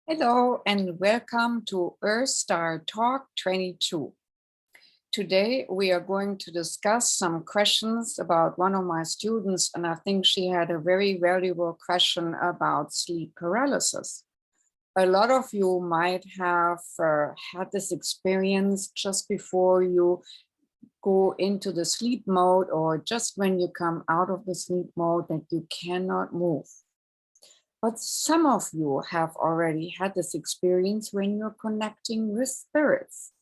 Hello and welcome to EarthStar Talk 22. Today we are going to discuss some questions about one of my students, and I think she had a very valuable question about sleep paralysis. A lot of you might have had this experience just before you go into the sleep mode or just when you come out of the sleep mode that you cannot move. But some of you have already had this experience when you're connecting with spirits.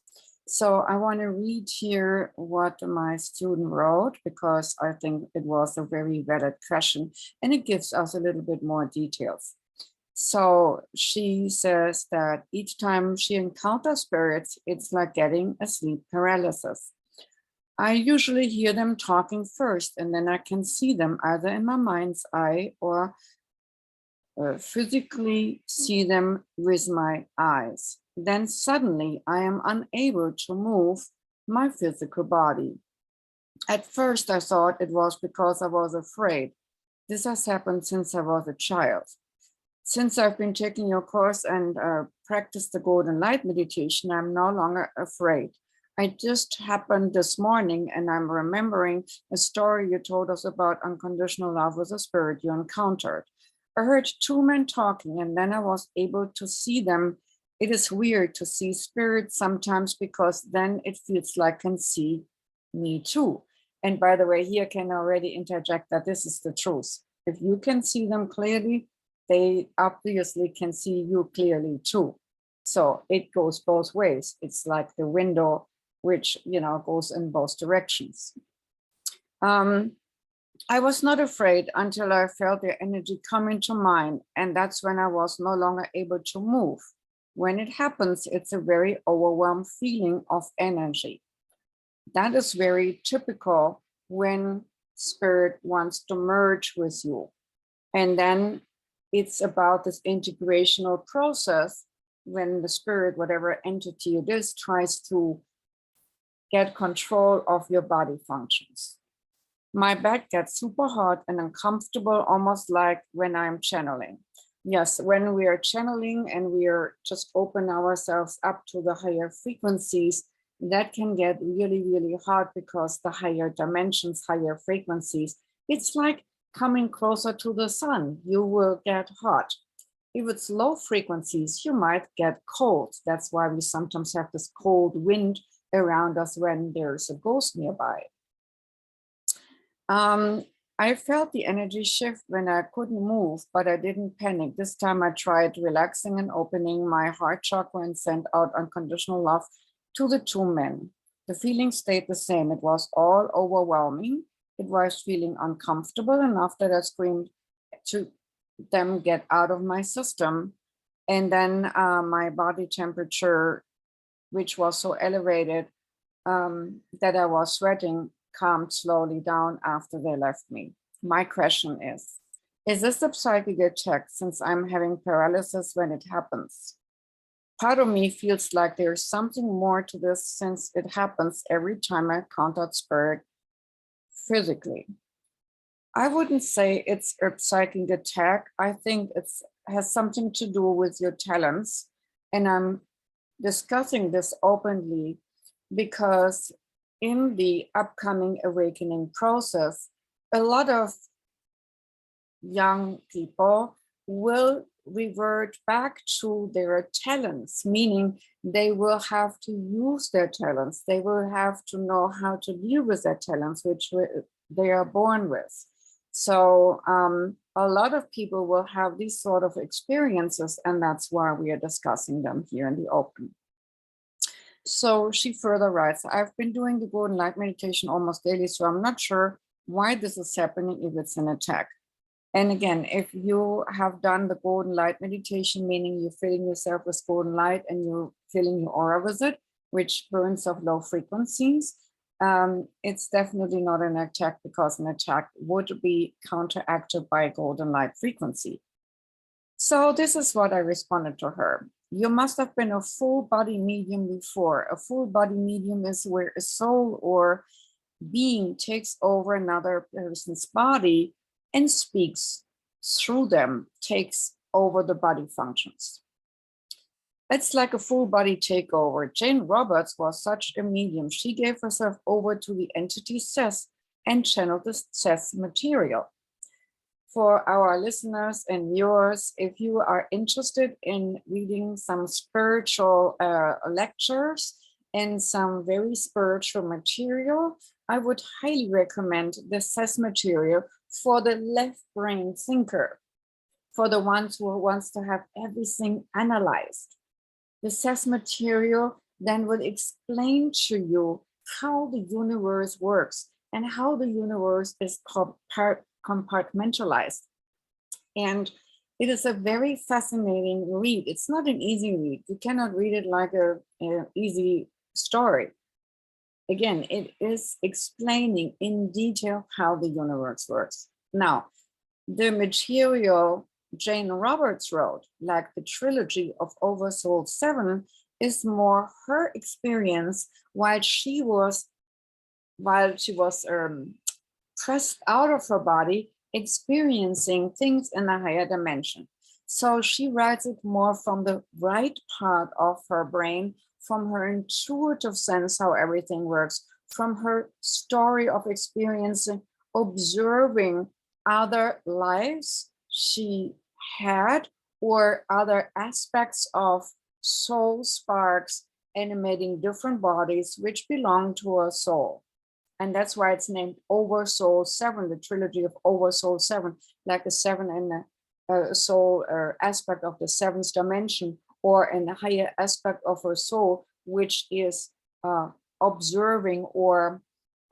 So I want to read here what my student wrote because I think it was a very valid question and it gives us a little bit more details. So she says that each time she encounters spirits, it's like getting a sleep paralysis. I usually hear them talking first, and then I can see them either in my mind's eye or physically see them with my eyes. Then suddenly I am unable to move my physical body. At first, I thought it was because I was afraid. This has happened since I was a child. Since I've been taking your course and practiced the golden light meditation, I'm no longer afraid. I just happened this morning and I'm remembering a story you told us about unconditional love with a spirit you encountered. I heard two men talking and then I was able to see them. It is weird to see spirits sometimes because then it feels like I can see me too. And by the way, here I can already interject that this is the truth. If you can see them clearly, they obviously can see you clearly too. So it goes both ways. It's like the window, which, goes in both directions. I was not afraid until I felt their energy come into mine, and that's when I was no longer able to move. When it happens, it's a very overwhelmed feeling of energy. That is very typical when spirit wants to merge with you. And then it's about this integrational process when the spirit, whatever entity it is, tries to get control of your body functions. My back gets super hot and uncomfortable, almost like when I'm channeling. Yes, when we are channeling and we are just open ourselves up to the higher frequencies, that can get really, really hard because the higher dimensions, higher frequencies, it's like coming closer to the sun. You will get hot. If it's low frequencies, you might get cold. That's why we sometimes have this cold wind around us when there's a ghost nearby. I felt the energy shift when I couldn't move, but I didn't panic. This time I tried relaxing and opening my heart chakra and sent out unconditional love to the two men. The feeling stayed the same. It was all overwhelming. It was feeling uncomfortable enough that I screamed to them get out of my system. And then my body temperature, which was so elevated that I was sweating, calmed slowly down after they left me. My question is this a psychic attack since I'm having paralysis when it happens? Part of me feels like there's something more to this since it happens every time I contact spirit physically. I wouldn't say it's a psychic attack. I think it has something to do with your talents. And I'm discussing this openly because in the upcoming awakening process, a lot of young people will revert back to their talents, meaning they will have to use their talents. They will have to know how to deal with their talents, which they are born with. So a lot of people will have these sort of experiences, and that's why we are discussing them here in the open. So she further writes, I've been doing the golden light meditation almost daily, so I'm not sure why this is happening if it's an attack. And again, if you have done the golden light meditation, meaning you're filling yourself with golden light and you're filling your aura with it, which burns off low frequencies, it's definitely not an attack because an attack would be counteracted by a golden light frequency. So this is what I responded to her. You must have been a full body medium before. A full body medium is where a soul or being takes over another person's body and speaks through them, takes over the body functions. It's like a full body takeover. Jane Roberts was such a medium. She gave herself over to the entity Seth and channeled the Seth material. For our listeners and viewers, if you are interested in reading some spiritual lectures and some very spiritual material, I would highly recommend the Seth material for the left brain thinker, for the ones who wants to have everything analyzed. The Seth material then will explain to you how the universe works and how the universe is compartmentalized. And it is a very fascinating read. It's not an easy read. You cannot read it like an easy story. Again, it is explaining in detail how the universe works. Now, the material Jane Roberts wrote, like the trilogy of Oversoul 7, is more her experience while she was pressed out of her body, experiencing things in a higher dimension. So she writes it more from the right part of her brain, from her intuitive sense how everything works, from her story of experiencing, observing other lives she had or other aspects of soul sparks animating different bodies which belong to her soul. And that's why it's named Oversoul 7, the trilogy of Oversoul 7, like a 7 in the soul aspect of the seventh dimension, or in the higher aspect of her soul, which is observing or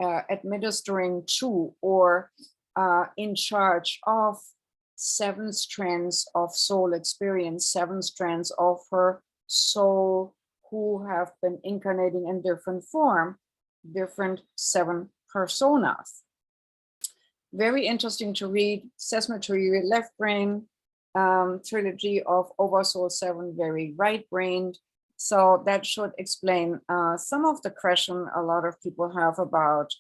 administering to or in charge of 7 strands of soul experience, 7 strands of her soul who have been incarnating in different form, different 7 personas. Very interesting to read. Seth material, left brain, trilogy of Oversoul 7, very right-brained. So that should explain some of the question a lot of people have about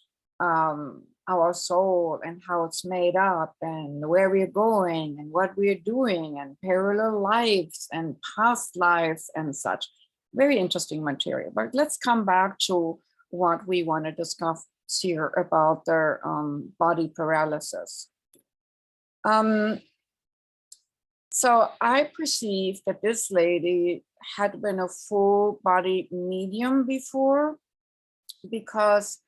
our soul and how it's made up and where we're going and what we're doing and parallel lives and past lives and such. Very interesting material. But let's come back to what we want to discuss here about their body paralysis. So I perceived that this lady had been a full body medium before, because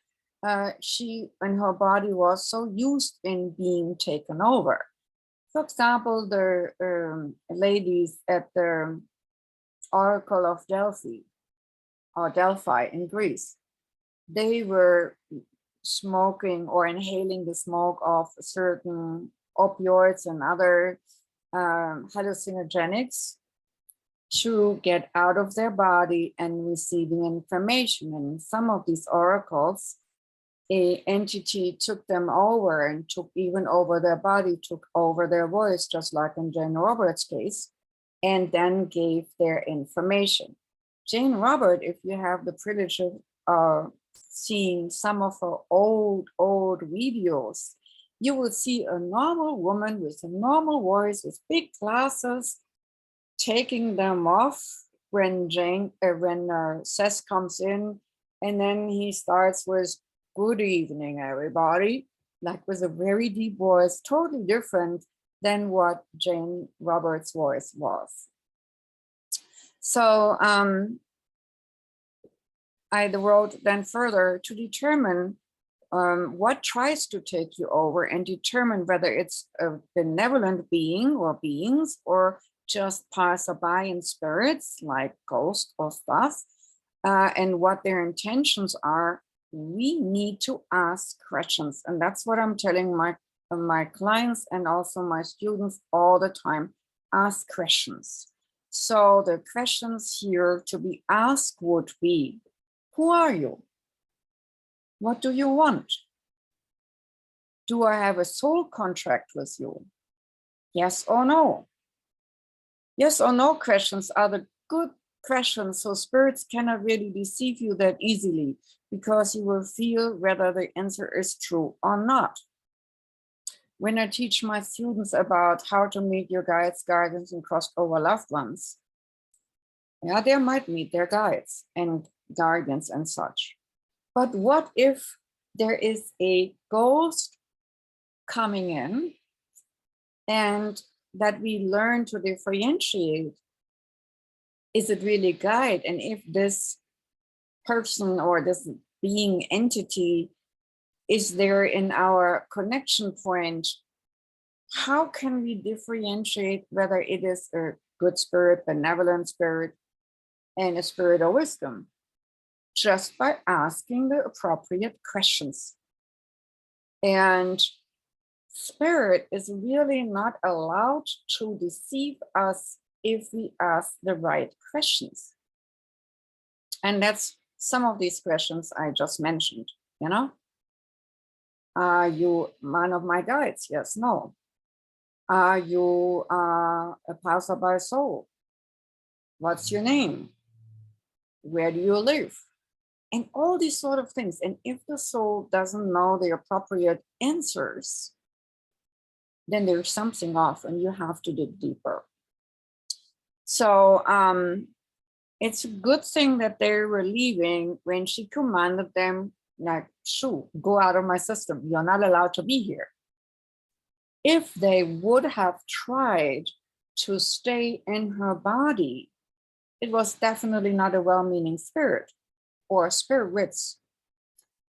she and her body was so used in being taken over. For example, the ladies at the Oracle of Delphi or Delphi in Greece, they were smoking or inhaling the smoke of certain opioids and other hallucinogenics to get out of their body and receiving information. And some of these oracles, an entity took them over and took even over their body, took over their voice, just like in Jane Roberts' case, and then gave their information. Jane Robert, if you have the privilege of seeing some of her old videos, you will see a normal woman with a normal voice, with big glasses, taking them off when Seth comes in, and then he starts with "Good evening, everybody," like with a very deep voice, totally different than what Jane Roberts' voice was. So I wrote then further to determine what tries to take you over and determine whether it's a benevolent being or beings or just passerby in spirits like ghosts or stuff, and what their intentions are. We need to ask questions. And that's what I'm telling my clients and also my students all the time. Ask questions. So the questions here to be asked would be, who are you? What do you want? Do I have a soul contract with you? Yes or no? Yes or no questions are the good questions, so spirits cannot really deceive you that easily, because you will feel whether the answer is true or not. When I teach my students about how to meet your guides, guardians, and crossed over loved ones, Yeah, they might meet their guides and guardians and such. But what if there is a ghost coming in and that we learn to differentiate? Is it really guide? And if this person or this being entity is there in our connection point, how can we differentiate whether it is a good spirit, benevolent spirit, and a spirit of wisdom? Just by asking the appropriate questions. And spirit is really not allowed to deceive us if we ask the right questions. And that's some of these questions I just mentioned, you know? Are you one of my guides? Yes, no. Are you a passerby soul? What's your name? Where do you live? And all these sort of things. And if the soul doesn't know the appropriate answers, then there's something off and you have to dig deeper. So it's a good thing that they were leaving when she commanded them, like, shoo, go out of my system. You're not allowed to be here. If they would have tried to stay in her body, it was definitely not a well-meaning spirit or spirits.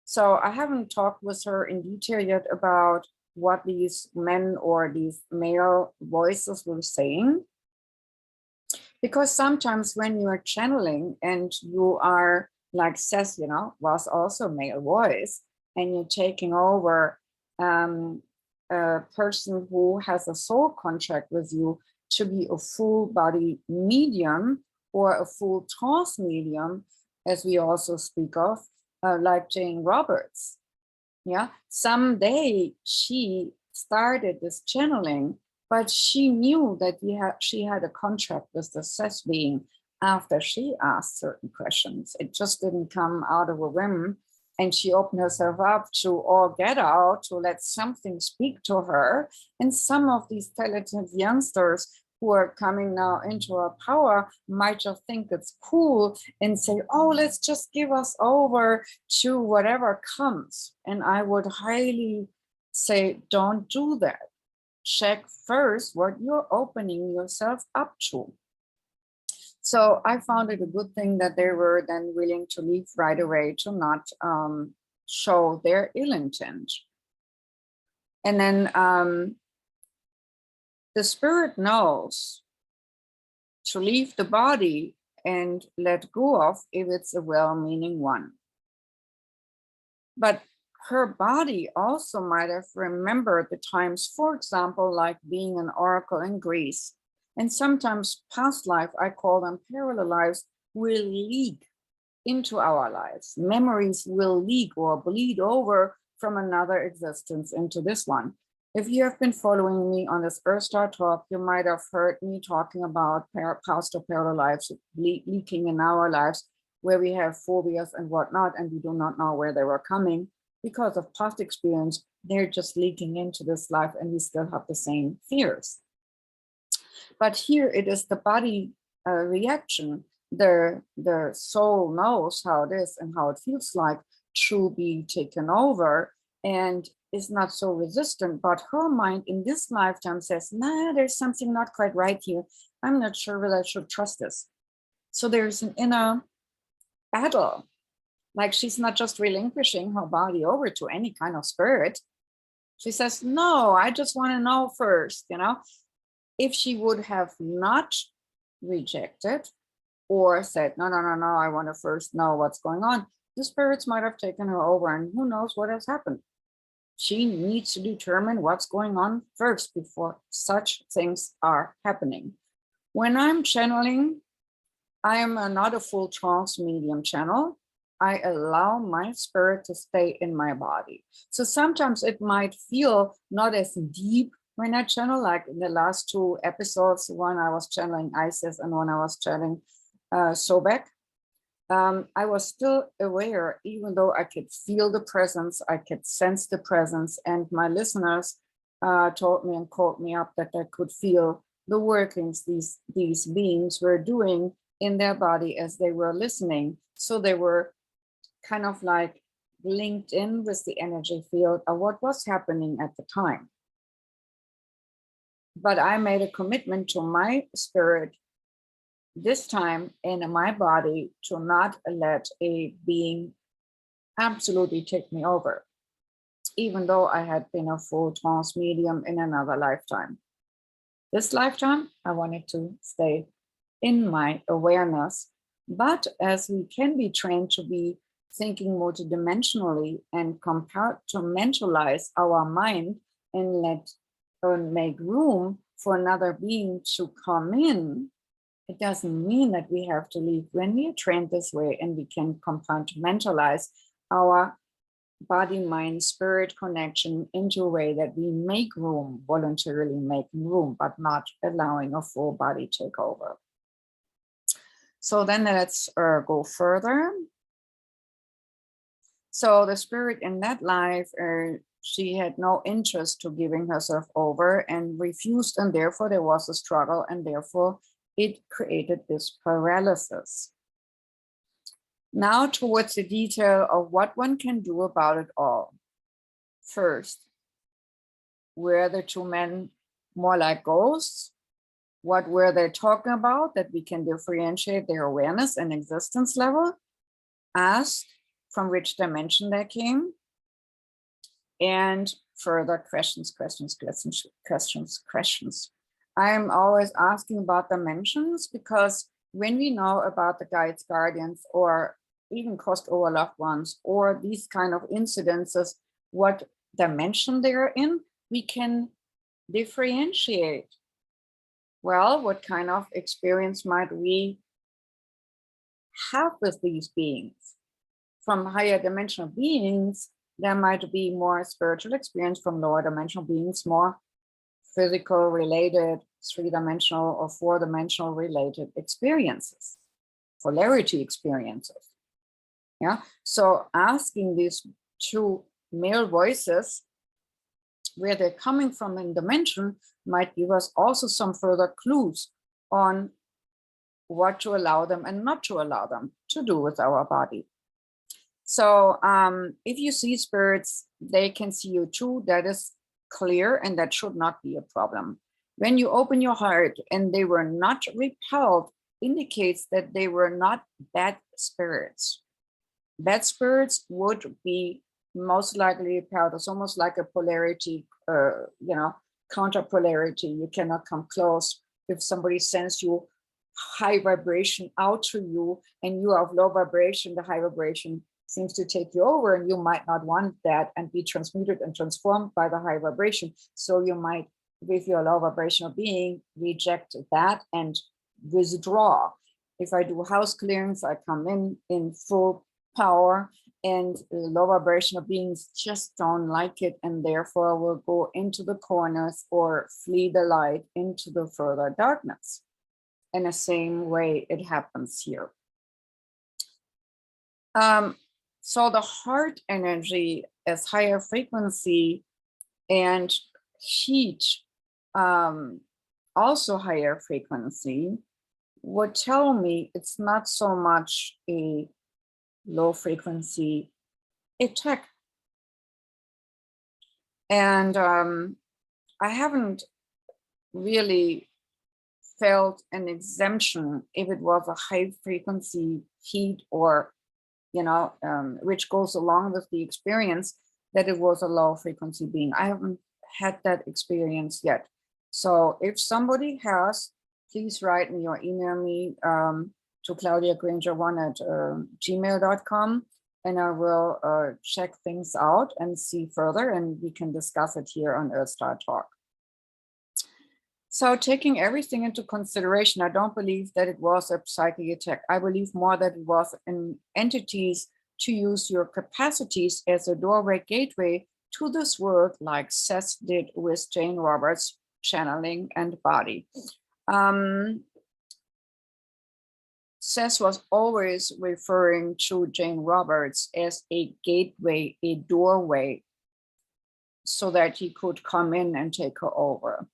So I haven't talked with her in detail yet about what these men or these male voices were saying. Because sometimes when you're channeling and you are, like Seth, you know, was also male voice, and you're taking over a person who has a soul contract with you to be a full body medium or a full trance medium, as we also speak of, like Jane Roberts. Yeah, someday she started this channeling, but she knew that she had a contract with the Seth being after she asked certain questions. It just didn't come out of a whim. And she opened herself up to all get out, to let something speak to her. And some of these talented youngsters who are coming now into our power might just think it's cool and say, oh, let's just give us over to whatever comes. And I would highly say, don't do that. Check first what you're opening yourself up to. So I found it a good thing that they were then willing to leave right away to not show their ill intent. And then the spirit knows to leave the body and let go of if it's a well-meaning one. But her body also might have remembered the times, for example, like being an oracle in Greece. And sometimes past life, I call them parallel lives, will leak into our lives. Memories will leak or bleed over from another existence into this one. If you have been following me on this EarthStar Talk, you might have heard me talking about past or parallel lives leaking in our lives, where we have phobias and whatnot, and we do not know where they were coming. Because of past experience, they're just leaking into this life and we still have the same fears. But here it is the body reaction. The soul knows how it is and how it feels like to be taken over and is not so resistant. But her mind in this lifetime says, nah, there's something not quite right here. I'm not sure whether I should trust this. So there's an inner battle. Like she's not just relinquishing her body over to any kind of spirit. She says, no, I just want to know first, you know. If she would have not rejected or said, no, I want to first know what's going on, the spirits might have taken her over and who knows what has happened. She needs to determine what's going on first before such things are happening. When I'm channeling, I am not a full trance medium channel. I allow my spirit to stay in my body. So sometimes it might feel not as deep when I channel, like in the last two episodes, one I was channeling Isis and one I was channeling Sobek. I was still aware, even though I could feel the presence, I could sense the presence, and my listeners told me and called me up that I could feel the workings these beings were doing in their body as they were listening. So they were kind of like linked in with the energy field of what was happening at the time. But I made a commitment to my spirit this time in my body to not let a being absolutely take me over, even though I had been a full trance medium in another lifetime. This lifetime, I wanted to stay in my awareness, but as we can be trained to be thinking multidimensionally and compartmentalize our mind and make room for another being to come in, it doesn't mean that we have to leave. When we are trained this way and we can compartmentalize our body, mind, spirit connection into a way that we make room, voluntarily making room, but not allowing a full body takeover. So then let's go further. So the spirit in that life, she had no interest to giving herself over and refused, and therefore there was a struggle, and therefore it created this paralysis. Now towards the detail of what one can do about it all. First, were the two men more like ghosts? What were they talking about that we can differentiate their awareness and existence level? Ask from which dimension they came. And further questions. I am always asking about dimensions because when we know about the guides, guardians, or even crossed over loved ones, or these kind of incidences, what dimension they're in, we can differentiate. Well, what kind of experience might we have with these beings? From higher dimensional beings, there might be more spiritual experience. From lower dimensional beings, more physical related, three-dimensional or four-dimensional related experiences, polarity experiences. Yeah. So asking these two male voices where they're coming from in dimension might give us also some further clues on what to allow them and not to allow them to do with our body. So if you see spirits, they can see you too. That is clear, and that should not be a problem. When you open your heart and they were not repelled, indicates that they were not bad spirits. Bad spirits would be most likely repelled. It's almost like a polarity, counter polarity. You cannot come close. If somebody sends you high vibration out to you and you are of low vibration, the high vibration seems to take you over, and you might not want that and be transmuted and transformed by the high vibration. So you might, with your low vibrational being, reject that and withdraw. If I do house clearings, I come in full power, and low vibrational beings just don't like it, and therefore will go into the corners or flee the light into the further darkness. In the same way it happens here. So the heart energy as higher frequency and heat, also higher frequency, would tell me it's not so much a low frequency attack. And I haven't really felt an exemption if it was a high frequency heat or which goes along with the experience that it was a low frequency being. I haven't had that experience yet. So if somebody has, please write me or email me to claudiagranger1@gmail.com, and I will check things out and see further, and we can discuss it here on EarthStar Talk. So taking everything into consideration, I don't believe that it was a psychic attack. I believe more that it was an entities to use your capacities as a doorway, gateway to this world, like Seth did with Jane Roberts' channeling and body. Seth was always referring to Jane Roberts as a gateway, a doorway, so that he could come in and take her over.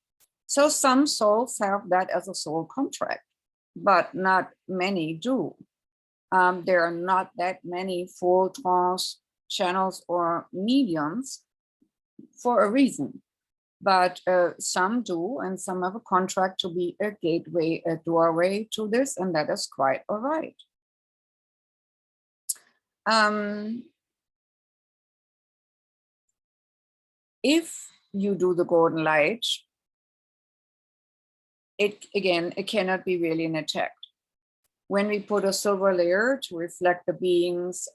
So some souls have that as a soul contract. but not many do. There are not that many full trance channels or mediums for a reason, but some do, and some have a contract to be a gateway, a doorway to this, and that is quite all right. If you do the golden light, it cannot be really an attack. When we put a silver layer to reflect the beings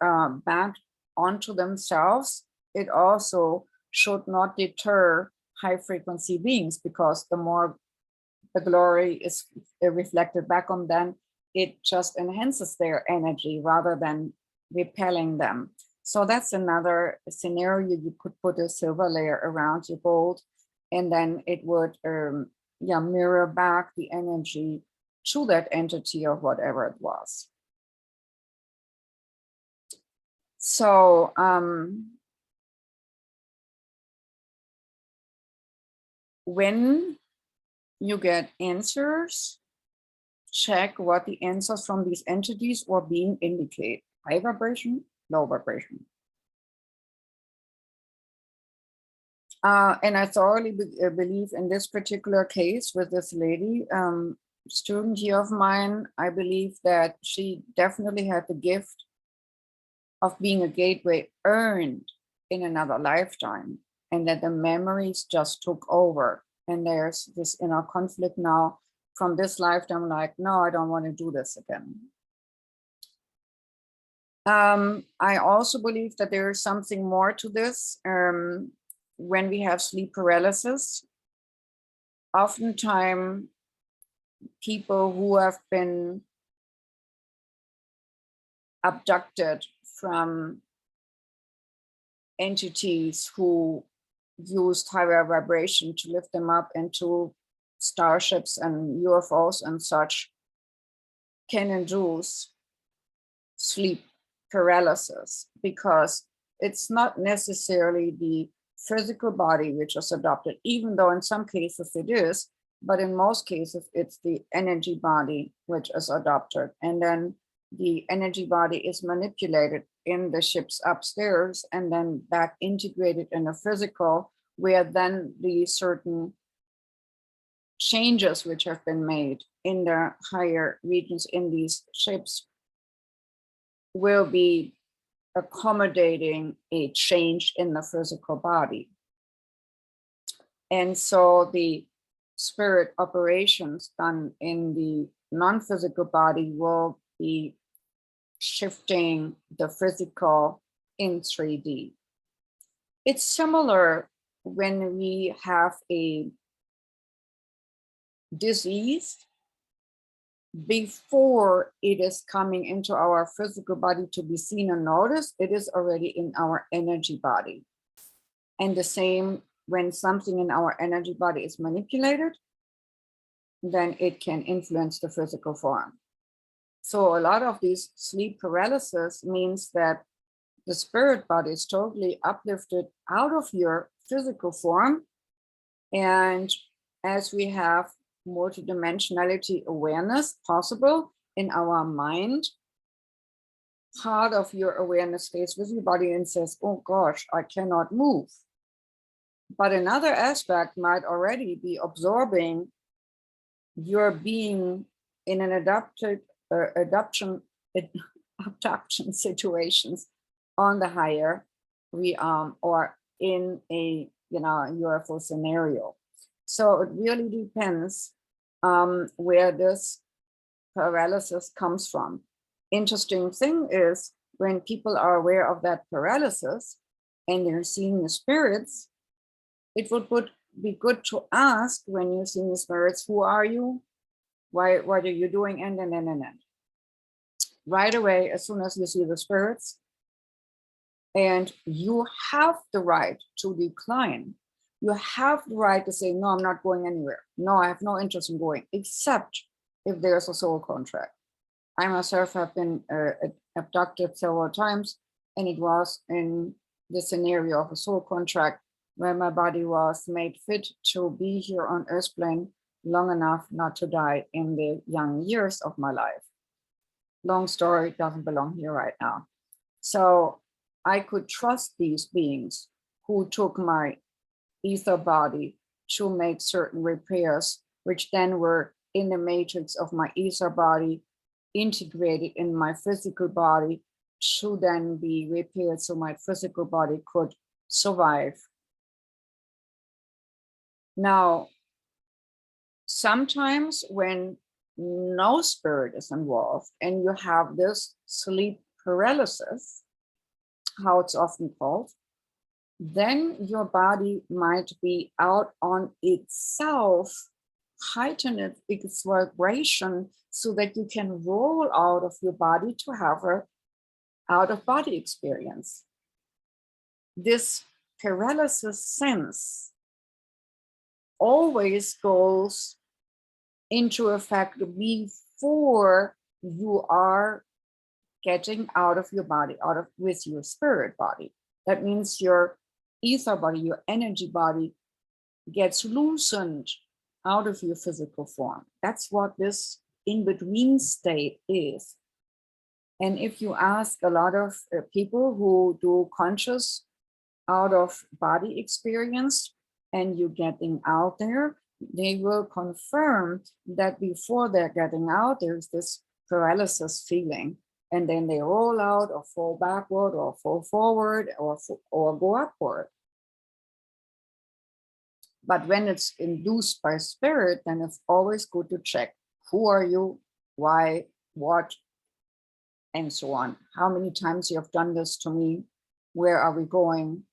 back onto themselves, it also should not deter high frequency beings, because the more the glory is reflected back on them, it just enhances their energy rather than repelling them. So that's another scenario. You could put a silver layer around your gold, and then it would mirror back the energy to that entity or whatever it was. So when you get answers, check what the answers from these entities or being indicate. High vibration, low vibration. And I thoroughly believe in this particular case with this lady, student here of mine, I believe that she definitely had the gift of being a gateway earned in another lifetime, and that the memories just took over. And there's this inner conflict now from this lifetime, like, no, I don't want to do this again. I also believe that there is something more to this. When we have sleep paralysis, oftentimes people who have been abducted from entities who used higher vibration to lift them up into starships and UFOs and such, can induce sleep paralysis, because it's not necessarily the physical body which is adopted, even though in some cases it is, but in most cases it's the energy body which is adopted, and then the energy body is manipulated in the ships upstairs and then back integrated in the physical, where then the certain changes which have been made in the higher regions in these ships will be accommodating a change in the physical body. And so the spirit operations done in the non-physical body will be shifting the physical in 3D. It's similar when we have a disease. Before it is coming into our physical body to be seen and noticed, it is already in our energy body. And the same, when something in our energy body is manipulated, then it can influence the physical form. So a lot of these sleep paralysis means that the spirit body is totally uplifted out of your physical form. And as we have multidimensionality awareness possible in our mind, part of your awareness stays with your body and says, oh gosh, I cannot move. But another aspect might already be absorbing your being in an abduction situations on the higher realm or in a UFO scenario. So it really depends where this paralysis comes from. Interesting thing is, when people are aware of that paralysis and they're seeing the spirits, it would be good to ask, when you're seeing the spirits, who are you? What are you doing? And then. Right away, as soon as you see the spirits, and you have the right to decline. You have the right to say, no, I'm not going anywhere. No, I have no interest in going, except if there's a soul contract. I myself have been abducted several times, and it was in the scenario of a soul contract where my body was made fit to be here on Earth plane long enough not to die in the young years of my life. Long story, doesn't belong here right now. So I could trust these beings who took my ether body to make certain repairs, which then were in the matrix of my ether body, integrated in my physical body, to then be repaired so my physical body could survive. Now, sometimes when no spirit is involved and you have this sleep paralysis, how it's often called, then your body might be out on itself, heighten its vibration so that you can roll out of your body to have a out-of-body experience. This paralysis sense always goes into effect before you are getting out of your body, with your spirit body. That means your ether body, your energy body gets loosened out of your physical form. That's what this in-between state is. And if you ask a lot of people who do conscious out of body experience and you getting out there, they will confirm that before they're getting out, there's this paralysis feeling. And then they roll out or fall backward or fall forward or go upward. But when it's induced by spirit, then it's always good to check who are you, why, what, and so on. How many times you have done this to me? Where are we going?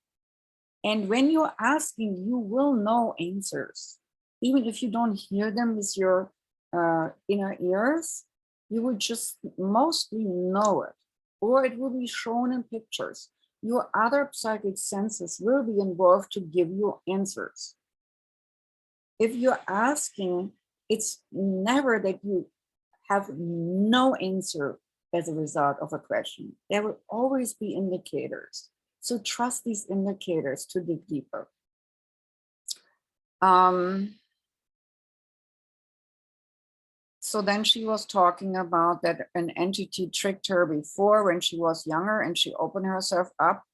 And when you're asking, you will know answers. Even if you don't hear them with your inner ears, you will just mostly know it, or it will be shown in pictures. Your other psychic senses will be involved to give you answers. If you're asking, it's never that you have no answer as a result of a question. There will always be indicators. So trust these indicators to dig deeper. So then she was talking about that an entity tricked her before when she was younger, and she opened herself up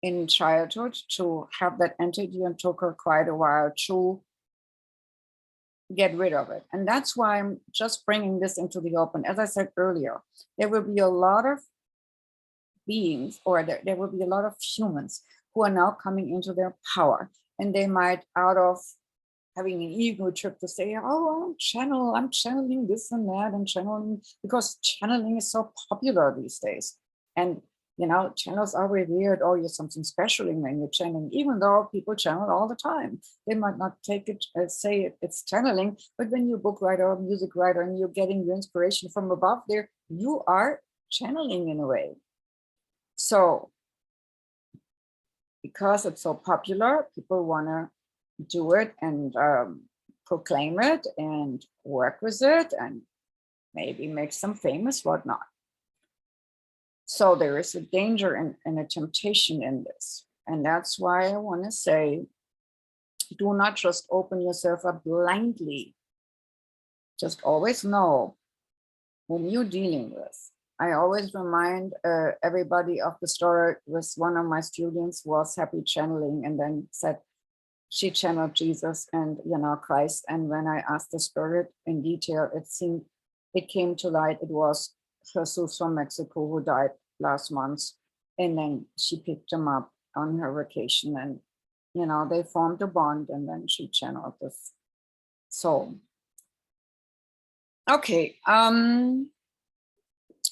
in childhood to have that entity, and took her quite a while to get rid of it. And that's why I'm just bringing this into the open. As I said earlier, there will be a lot of beings, or there will be a lot of humans who are now coming into their power, and they might, out of having an ego trip, to say, oh, I'm channeling this and that, and channeling, because channeling is so popular these days. And you know, channels are revered. Oh, you're something special when you're channeling, even though people channel all the time. They might not take it, say it's channeling, but when you're a book writer or music writer and you're getting your inspiration from above there, you are channeling in a way. So because it's so popular, people want to do it and proclaim it and work with it and maybe make some famous, whatnot. So there is a danger and a temptation in this. And that's why I want to say, do not just open yourself up blindly. Just always know whom you're dealing with. I always remind everybody of the story with one of my students was happy channeling, and then said she channeled Jesus and, you know, Christ. And when I asked the spirit in detail, it came to light. It was Jesus from Mexico who died last month. And then she picked him up on her vacation, and, you know, they formed a bond, and then she channeled this soul. Okay.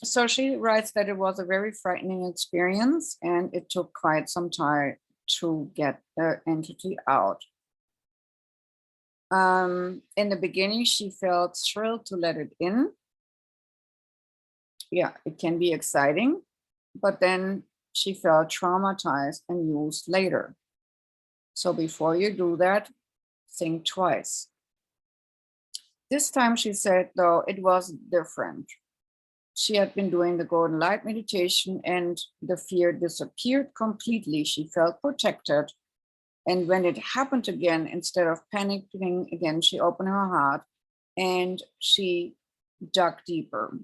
So she writes that it was a very frightening experience, and it took quite some time to get the entity out. In the beginning, she felt thrilled to let it in. Yeah, it can be exciting, but then she felt traumatized and used later. So before you do that, think twice. This time, she said, though, it was different. She had been doing the golden light meditation, and the fear disappeared completely. She felt protected. And when it happened again, instead of panicking again, she opened her heart and she dug deeper.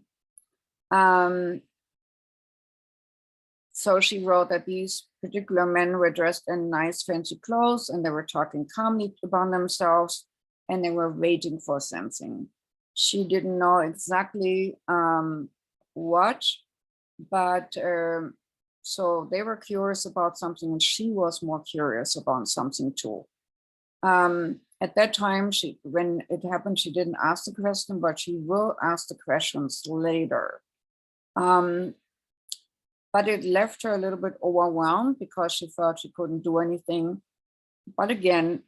So she wrote that these particular men were dressed in nice fancy clothes and they were talking calmly about themselves and they were waiting for something. She didn't know exactly what, but so they were curious about something and she was more curious about something too. At that time, when it happened, she didn't ask the question, but she will ask the questions later. But it left her a little bit overwhelmed because she felt she couldn't do anything. But again,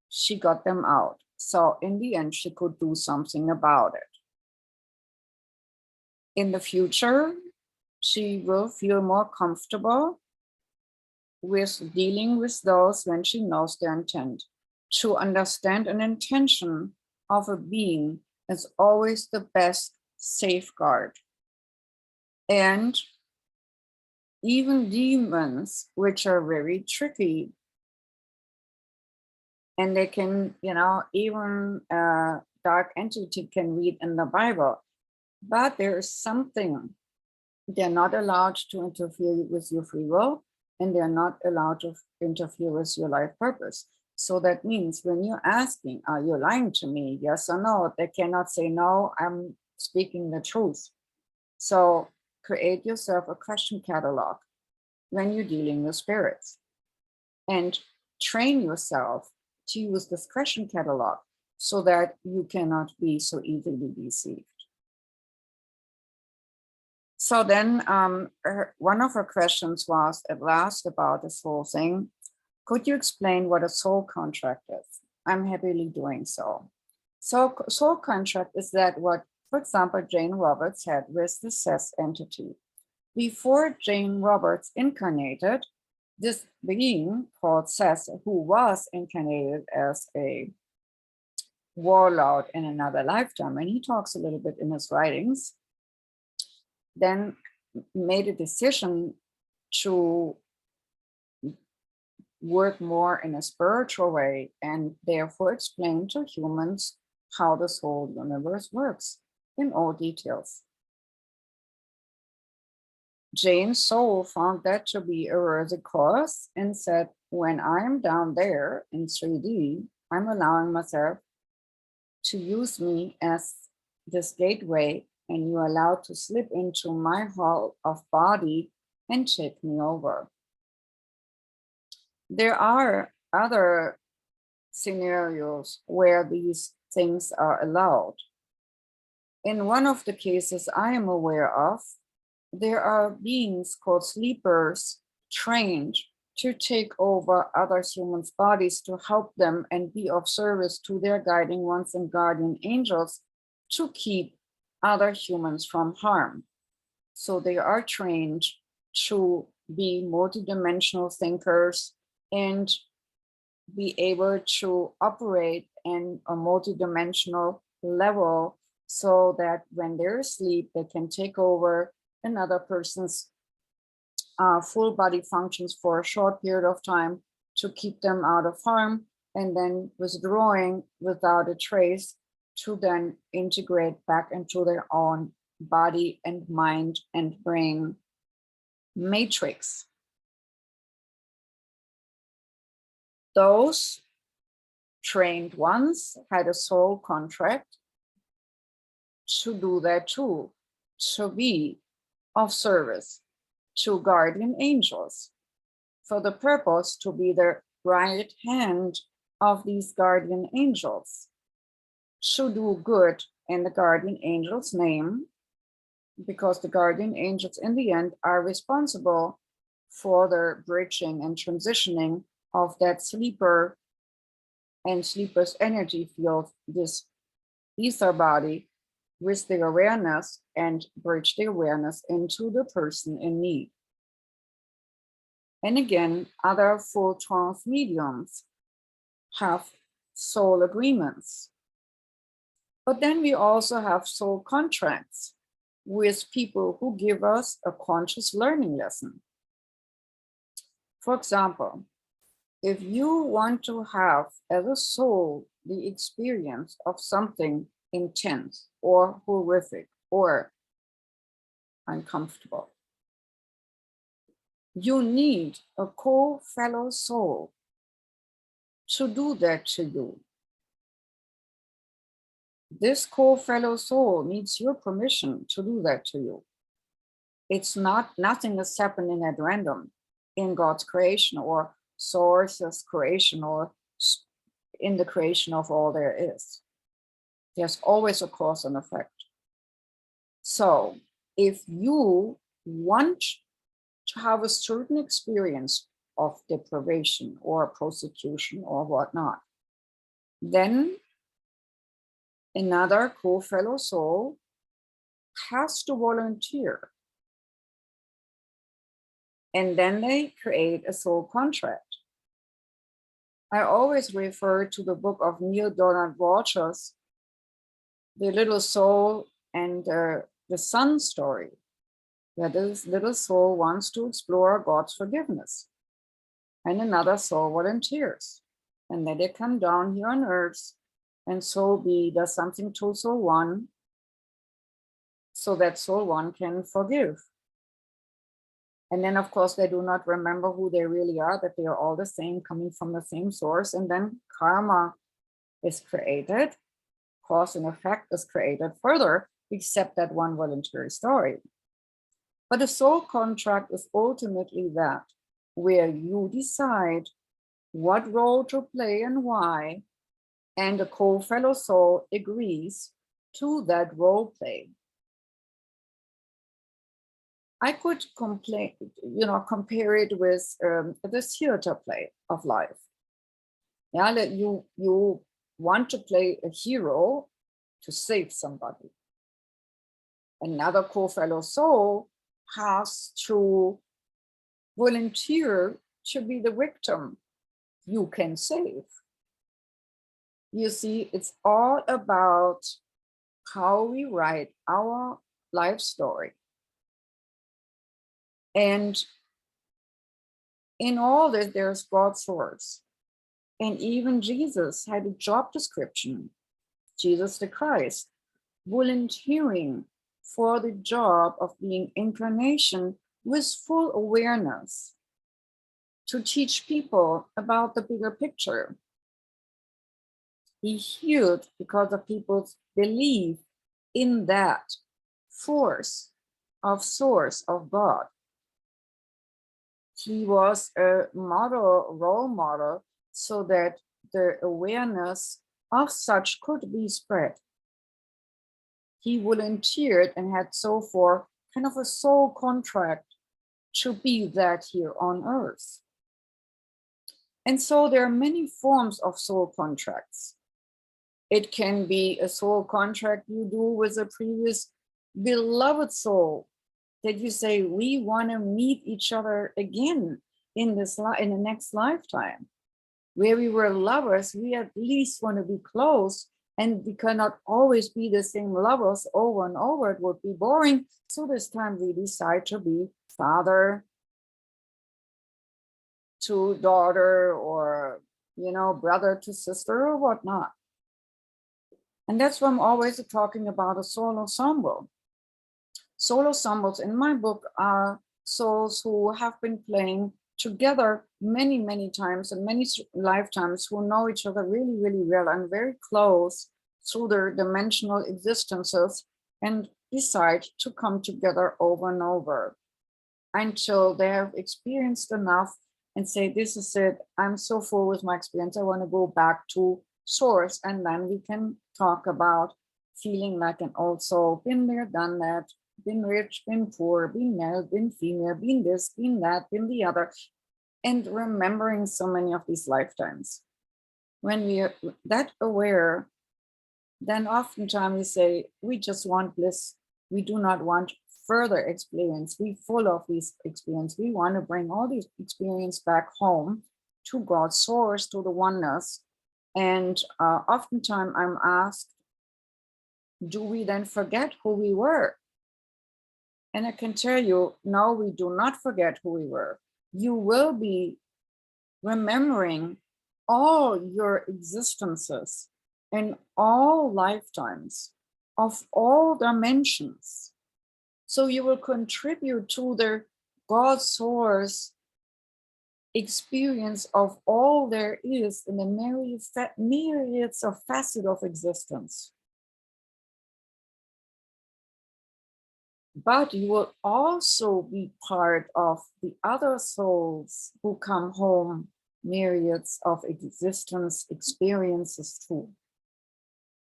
she got them out. So in the end, she could do something about it. In the future, she will feel more comfortable with dealing with those when she knows their intent. To understand an intention of a being is always the best safeguard. And even demons, which are very tricky, and they can, even a dark entity can read in the Bible, but there is something. They're not allowed to interfere with your free will, and they're not allowed to interfere with your life purpose. So that means when you're asking, are you lying to me? Yes or no? They cannot say, no, I'm speaking the truth. So create yourself a question catalog when you're dealing with spirits and train yourself to use this question catalog so that you cannot be so easily deceived. So then one of her questions was at last about this whole thing. Could you explain what a soul contract is? I'm happily doing so. So soul contract is that what, for example, Jane Roberts had with the Seth entity. Before Jane Roberts incarnated, this being called Seth, who was incarnated as a warlord in another lifetime, and he talks a little bit in his writings, then made a decision to work more in a spiritual way and therefore explain to humans how this whole universe works in all details. Jane's soul found that to be a worthy cause and said, when I'm down there in 3D, I'm allowing myself to use me as this gateway, and you're allowed to slip into my hall of body and take me over. There are other scenarios where these things are allowed. In one of the cases I am aware of, there are beings called sleepers trained to take over other humans' bodies to help them and be of service to their guiding ones and guardian angels to keep other humans from harm. So they are trained to be multidimensional thinkers and be able to operate in a multidimensional level so that when they're asleep, they can take over another person's full body functions for a short period of time to keep them out of harm, and then withdrawing without a trace to then integrate back into their own body and mind and brain matrix. Those trained ones had a soul contract to do that too, to be of service to guardian angels for the purpose to be the right hand of these guardian angels, to do good in the guardian angel's name, because the guardian angels in the end are responsible for the bridging and transitioning of that sleeper and sleeper's energy field, this ether body, with their awareness and bridge the awareness into the person in need. And again, other full trance mediums have soul agreements. But then we also have soul contracts with people who give us a conscious learning lesson. For example, if you want to have as a soul the experience of something intense or horrific or uncomfortable, you need a co-fellow soul to do that to you. This co-fellow soul needs your permission to do that to you. It's not, nothing is happening at random in God's creation or Source's creation or in the creation of all there is. There's always a cause and effect. So if you want to have a certain experience of deprivation or prostitution or whatnot, then another co-fellow soul has to volunteer. And then they create a soul contract. I always refer to the book of Neil Donald Walsh's The Little Soul and the Sun story, where this little soul wants to explore God's forgiveness. And another soul volunteers. And then they come down here on earth, and soul B does something to soul one, so that soul one can forgive. And then, of course, they do not remember who they really are, that they are all the same, coming from the same source. And then karma is created, cause and effect is created further, except that one voluntary story. But a soul contract is ultimately that, where you decide what role to play and why, and the co-fellow soul agrees to that role play. I could compare it with the theater play of life. Yeah, that you want to play a hero to save somebody. Another co-fellow soul has to volunteer to be the victim you can save. You see, it's all about how we write our life story. And in all this, there's God's source. And even Jesus had a job description, Jesus the Christ, volunteering for the job of being incarnation with full awareness to teach people about the bigger picture. He healed because of people's belief in that force of source of God. He was a model, role model, so that the awareness of such could be spread. He volunteered and had so forth kind of a soul contract to be that here on earth. And so there are many forms of soul contracts. It can be a soul contract you do with a previous beloved soul, that you say, we want to meet each other again in the next lifetime. Where we were lovers, we at least want to be close, and we cannot always be the same lovers over and over. It would be boring. So this time we decide to be father to daughter, or brother to sister, or whatnot. And that's why I'm always talking about a soul ensemble. Soul ensembles in my book are souls who have been playing together many, many times and many lifetimes, who know each other really, really well and very close through their dimensional existences, and decide to come together over and over until they have experienced enough and say, this is it, I'm so full with my experience, I want to go back to source. And then we can talk about feeling like an old soul, been there, done that, been rich, been poor, been male, been female, been this, been that, been the other, and remembering so many of these lifetimes. When we are that aware, then oftentimes we say, we just want bliss. We do not want further experience. We full of these experience. We want to bring all these experience back home to God's source, to the oneness. And oftentimes I'm asked, do we then forget who we were? And I can tell you, no, we do not forget who we were. You will be remembering all your existences in all lifetimes of all dimensions. So you will contribute to the God source experience of all there is in the myriads of facets of existence. But you will also be part of the other souls who come home myriads of existence experiences too,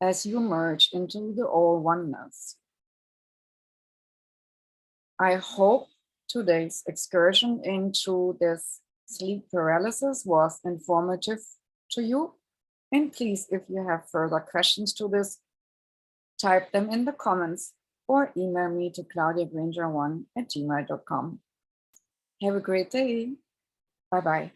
as you merge into the all oneness. I hope today's excursion into this sleep paralysis was informative to you. And please, if you have further questions to this, type them in the comments or email me to claudiagranger1@gmail.com. Have a great day. Bye-bye.